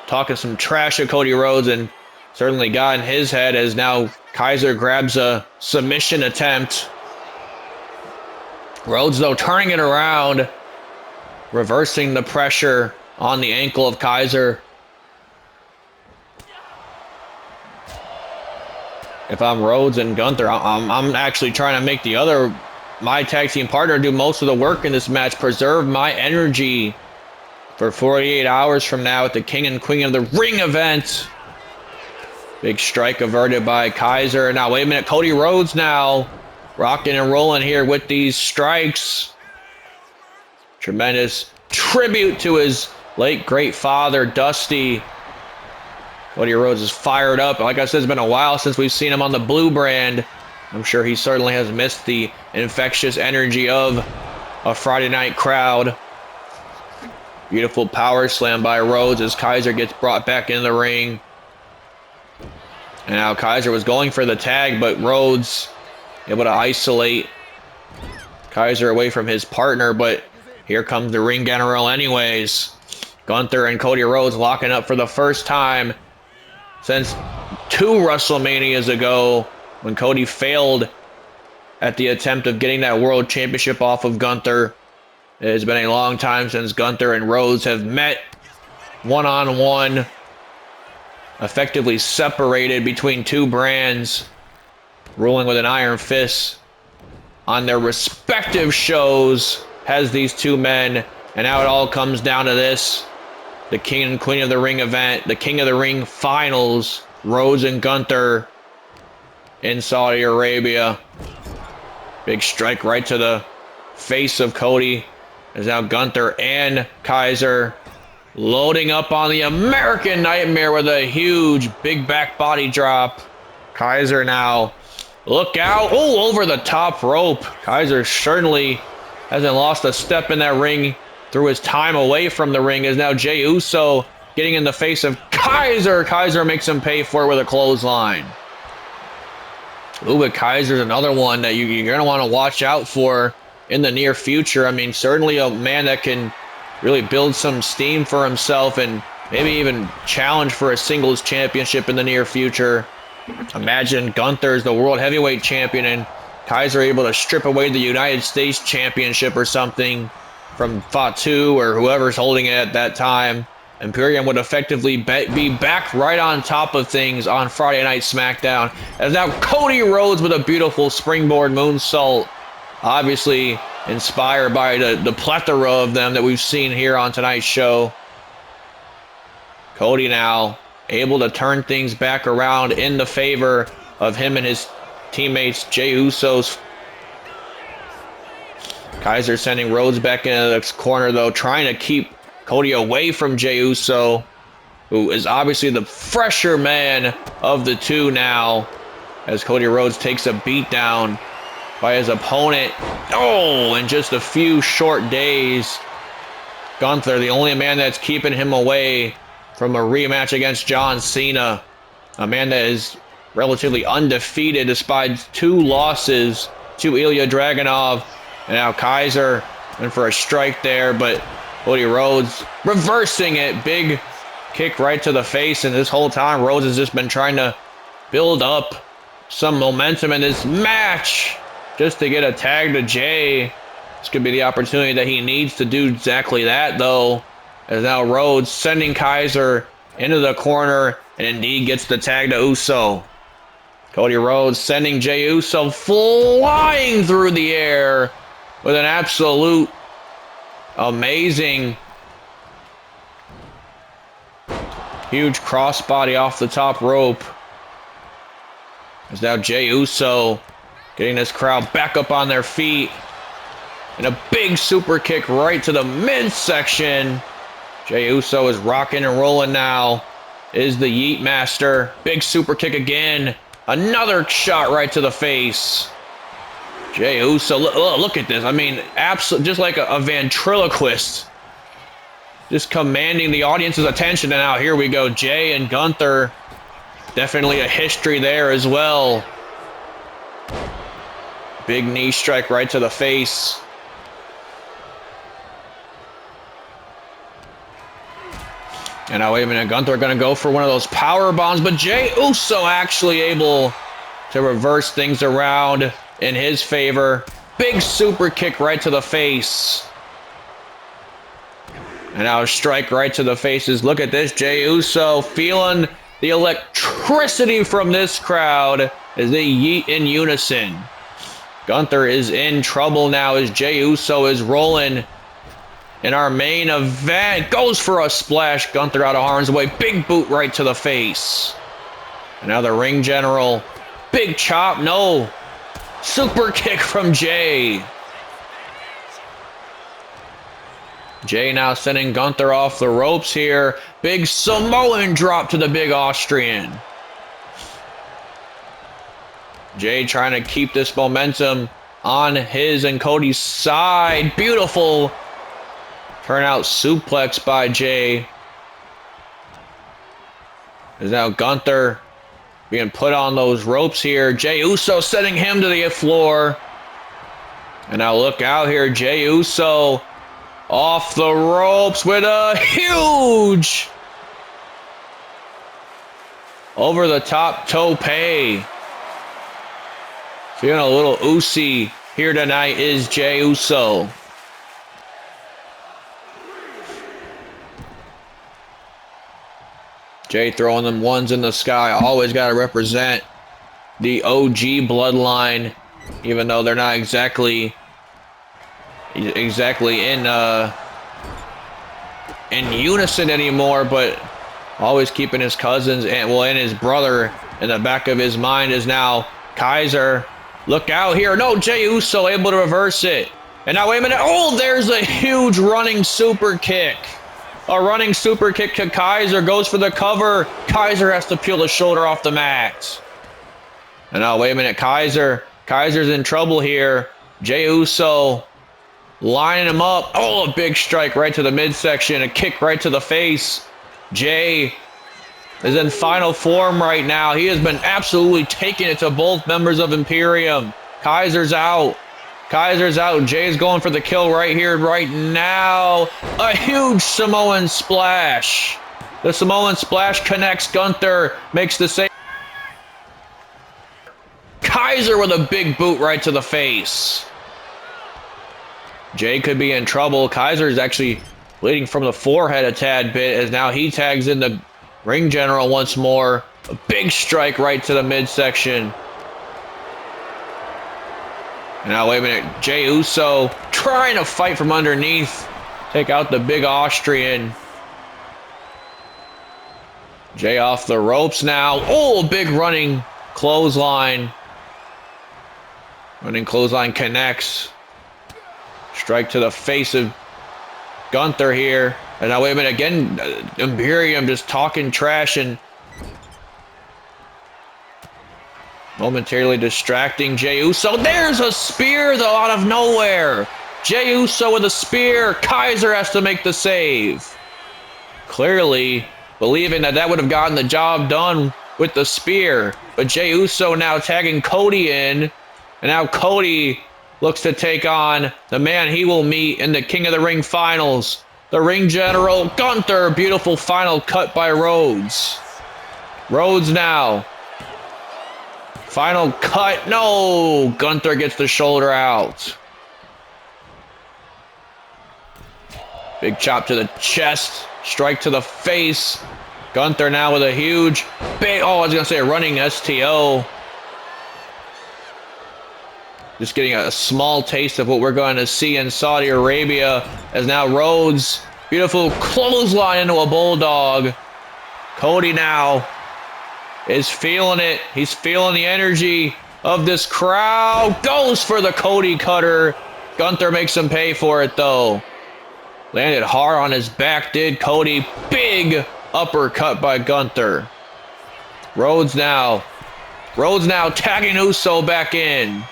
talking some trash at Cody Rhodes, and certainly got in his head as now Kaiser grabs a submission attempt. Rhodes, though, turning it around, reversing the pressure on the ankle of Kaiser. If I'm Rhodes and Gunther, I'm actually trying to make my tag team partner do most of the work in this match, preserve my energy for 48 hours from now at the King and Queen of the Ring event. Big strike averted by Kaiser. Now, wait a minute, Cody Rhodes now rocking and rolling here with these strikes. Tremendous tribute to his late great father, Dusty. Cody Rhodes is fired up. Like I said, it's been a while since we've seen him on the blue brand. I'm sure he certainly has missed the infectious energy of a Friday night crowd. Beautiful power slam by Rhodes as Kaiser gets brought back in the ring. And now Kaiser was going for the tag, but Rhodes able to isolate Kaiser away from his partner. But here comes the ring general anyways. Gunther and Cody Rhodes locking up for the first time since 2 WrestleManias ago, when Cody failed at the attempt of getting that world championship off of Gunther. It has been a long time since Gunther and Rhodes have met one-on-one, effectively separated between 2 brands, ruling with an iron fist on their respective shows, has these 2 men, and now it all comes down to this. The King and Queen of the Ring event, the King of the Ring finals, Rhodes and Gunther in Saudi Arabia. Big strike right to the face of Cody, as now Gunther and Kaiser loading up on the American Nightmare with a huge big back body drop. Kaiser now, look out. Oh, over the top rope. Kaiser certainly hasn't lost a step in that ring through his time away from the ring, as now Jey Uso getting in the face of Kaiser. Kaiser makes him pay for it with a clothesline. Ooh, but Kaiser's another one that you're going to want to watch out for in the near future. I mean, certainly a man that can really build some steam for himself and maybe even challenge for a singles championship in the near future. Imagine Gunther is the world heavyweight champion and Kaiser able to strip away the United States championship or something from Fatu or whoever's holding it at that time. Imperium would effectively be back right on top of things on Friday Night SmackDown. As now Cody Rhodes with a beautiful springboard moonsault. Obviously inspired by the plethora of them that we've seen here on tonight's show. Cody now able to turn things back around in the favor of him and his teammates, Jey Uso's. Kaiser sending Rhodes back into the corner, though, trying to keep Cody away from Jey Uso, who is obviously the fresher man of the 2 now. as Cody Rhodes takes a beat down by his opponent. Oh, in just a few short days, Gunther, the only man that's keeping him away from a rematch against John Cena. A man that is relatively undefeated despite 2 losses to Ilya Dragunov. And now Kaiser went for a strike there, but Cody Rhodes reversing it. Big kick right to the face, and this whole time Rhodes has just been trying to build up some momentum in this match just to get a tag to Jay. This could be the opportunity that he needs to do exactly that, though, as now Rhodes sending Kaiser into the corner and indeed gets the tag to Uso. Cody Rhodes sending Jey Uso flying through the air with an absolute amazing huge crossbody off the top rope. As now Jey Uso getting this crowd back up on their feet. And a big super kick right to the midsection. Jey Uso is rocking and rolling now. Is the Yeet Master. Big super kick again. Another shot right to the face. Jey Uso, look at this. I mean, absolutely, just like a ventriloquist. Just commanding the audience's attention. And now here we go. Jay and Gunther. Definitely a history there as well. Big knee strike right to the face. And now, wait a minute, Gunther going to go for one of those power bombs, but Jey Uso actually able to reverse things around in his favor. Big super kick right to the face. And now a strike right to the faces. Look at this, Jey Uso feeling the electricity from this crowd as they yeet in unison. Gunther is in trouble now as Jey Uso is rolling. In our main event, goes for a splash. Gunther out of harm's way. Big boot right to the face. And now the ring general. Big chop. No. Super kick from Jay. Jay now sending Gunther off the ropes here. Big Samoan drop to the big Austrian. Jay trying to keep this momentum on his and Cody's side. Beautiful turnout suplex by Jay. Is now Gunther being put on those ropes here. Jey Uso sending him to the floor. And now look out here. Jey Uso off the ropes with a huge over the top tope. Feeling a little oozy here tonight is Jey Uso. Jay throwing them ones in the sky. Always got to represent the OG bloodline, even though they're not exactly in unison anymore, but always keeping his cousins and his brother in the back of his mind. Is now Kaiser. Look out here. No, Jey Uso able to reverse it. And now, wait a minute. Oh, there's a huge running super kick. A running super kick to Kaiser. Goes for the cover. Kaiser has to peel the shoulder off the mat. And now, wait a minute. Kaiser's in trouble here. Jey Uso lining him up. Oh, a big strike right to the midsection. A kick right to the face. Jay is in final form right now. He has been absolutely taking it to both members of Imperium. Kaiser's out. Jay's going for the kill right here, right now. A huge Samoan splash. The Samoan splash connects Gunther. Makes the save. Kaiser with a big boot right to the face. Jay could be in trouble. Kaiser is actually bleeding from the forehead a tad bit as now he tags in the ring general once more. A big strike right to the midsection. And now, wait a minute. Jey Uso trying to fight from underneath. Take out the big Austrian. Jay off the ropes now. Oh, big running clothesline. Running clothesline connects. Strike to the face of Gunther here. And now, wait a minute. Again, Imperium just talking trash and Momentarily distracting Jey Uso. There's a spear, though, out of nowhere. Jey Uso with a spear. Kaiser has to make the save. Clearly believing that would have gotten the job done with the spear. But Jey Uso now tagging Cody in. And now Cody looks to take on the man he will meet in the King of the Ring finals. The Ring General, Gunther. Beautiful final cut by Rhodes. Rhodes now. Final cut. No! Gunther gets the shoulder out. Big chop to the chest. Strike to the face. Gunther now with a huge, big, I was going to say a running STO. Just getting a small taste of what we're going to see in Saudi Arabia as now Rhodes, beautiful clothesline into a bulldog. Cody now is feeling it. He's feeling the energy of this crowd. Goes for the Cody cutter. Gunther makes him pay for it though. Landed hard on his back, did Cody. Big uppercut by Gunther. Rhodes now tagging Uso back in.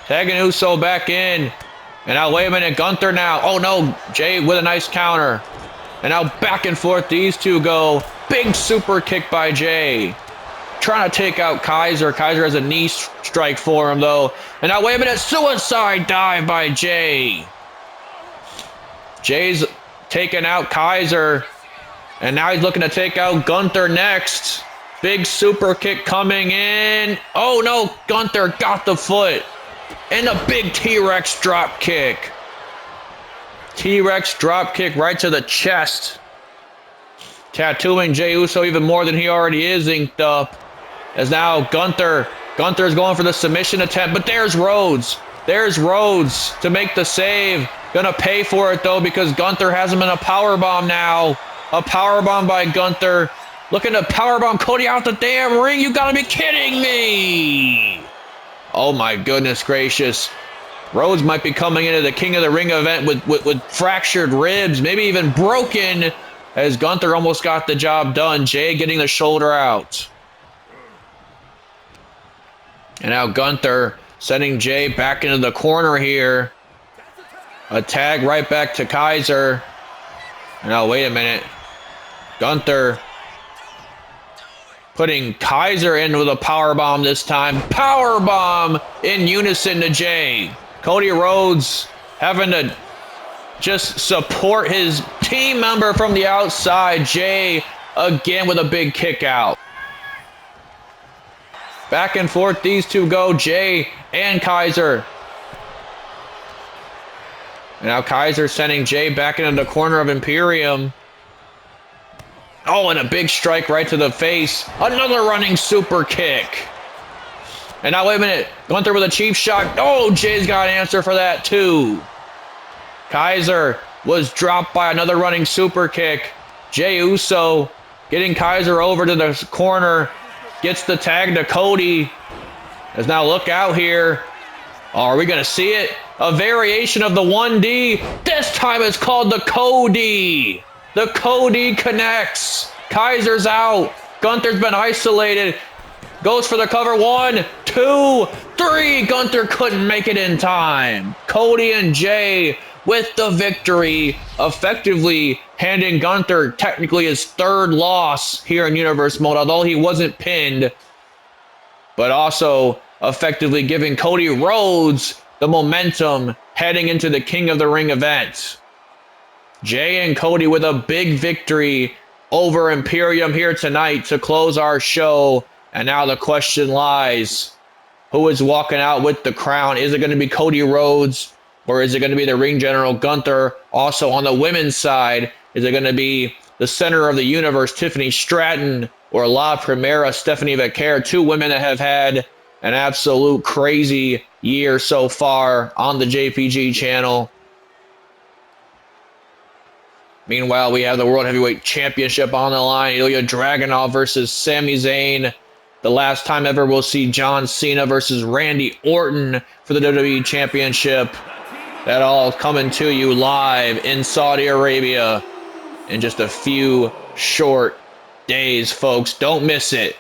Tagging Uso back in. And now, wait a minute, Gunther now. Oh no, Jey with a nice counter. And now back and forth these two go. Big super kick by Jey. Trying to take out Kaiser. Kaiser has a knee strike for him though. And now, wait a minute, suicide dive by Jey. Jey's taking out Kaiser. And now he's looking to take out Gunther next. Big super kick coming in. Oh no, Gunther got the foot. And a big T-Rex drop kick. T-Rex drop kick right to the chest. Tattooing Jey Uso even more than he already is inked up. As now Gunther's going for the submission attempt. But there's Rhodes. There's Rhodes to make the save. Gonna pay for it though because Gunther has him in a powerbomb now. A powerbomb by Gunther. Looking to powerbomb Cody out the damn ring. You gotta be kidding me. Oh my goodness gracious. Rhodes might be coming into the King of the Ring event with fractured ribs, maybe even broken, as Gunther almost got the job done. Jey getting the shoulder out. And now Gunther sending Jey back into the corner here. A tag right back to Kaiser. Now wait a minute. Gunther putting Kaiser in with a powerbomb this time. Powerbomb in unison to Jey. Cody Rhodes having to just support his team member from the outside. Jey again with a big kick out. Back and forth these two go, Jey and Kaiser. And now Kaiser sending Jey back into the corner of Imperium. Oh, and a big strike right to the face. Another running super kick. And now, wait a minute. Gunther with a cheap shot. Oh, Jey's got an answer for that, too. Kaiser was dropped by another running super kick. Jey Uso getting Kaiser over to the corner. Gets the tag to Cody. As now, look out here. Oh, are we going to see it? A variation of the 1D. This time it's called the Cody. The Cody connects. Kaiser's out. Gunther's been isolated. Goes for the cover. 1, 2, 3. Gunther couldn't make it in time. Cody and Jey with the victory, effectively handing Gunther technically his third loss here in Universe Mode, although he wasn't pinned, but also effectively giving Cody Rhodes the momentum heading into the King of the Ring event. Jey and Cody with a big victory over Imperium here tonight to close our show. And now the question lies, who is walking out with the crown? Is it going to be Cody Rhodes, or is it going to be the Ring General Gunther? Also on the women's side, is it going to be the center of the universe, Tiffany Stratton, or La Primera, Stephanie Vaquer? Two women that have had an absolute crazy year so far on the JPG channel. Meanwhile, we have the World Heavyweight Championship on the line. Ilya Dragunov versus Sami Zayn. The last time ever we'll see John Cena versus Randy Orton for the WWE Championship. That all coming to you live in Saudi Arabia in just a few short days, folks. Don't miss it.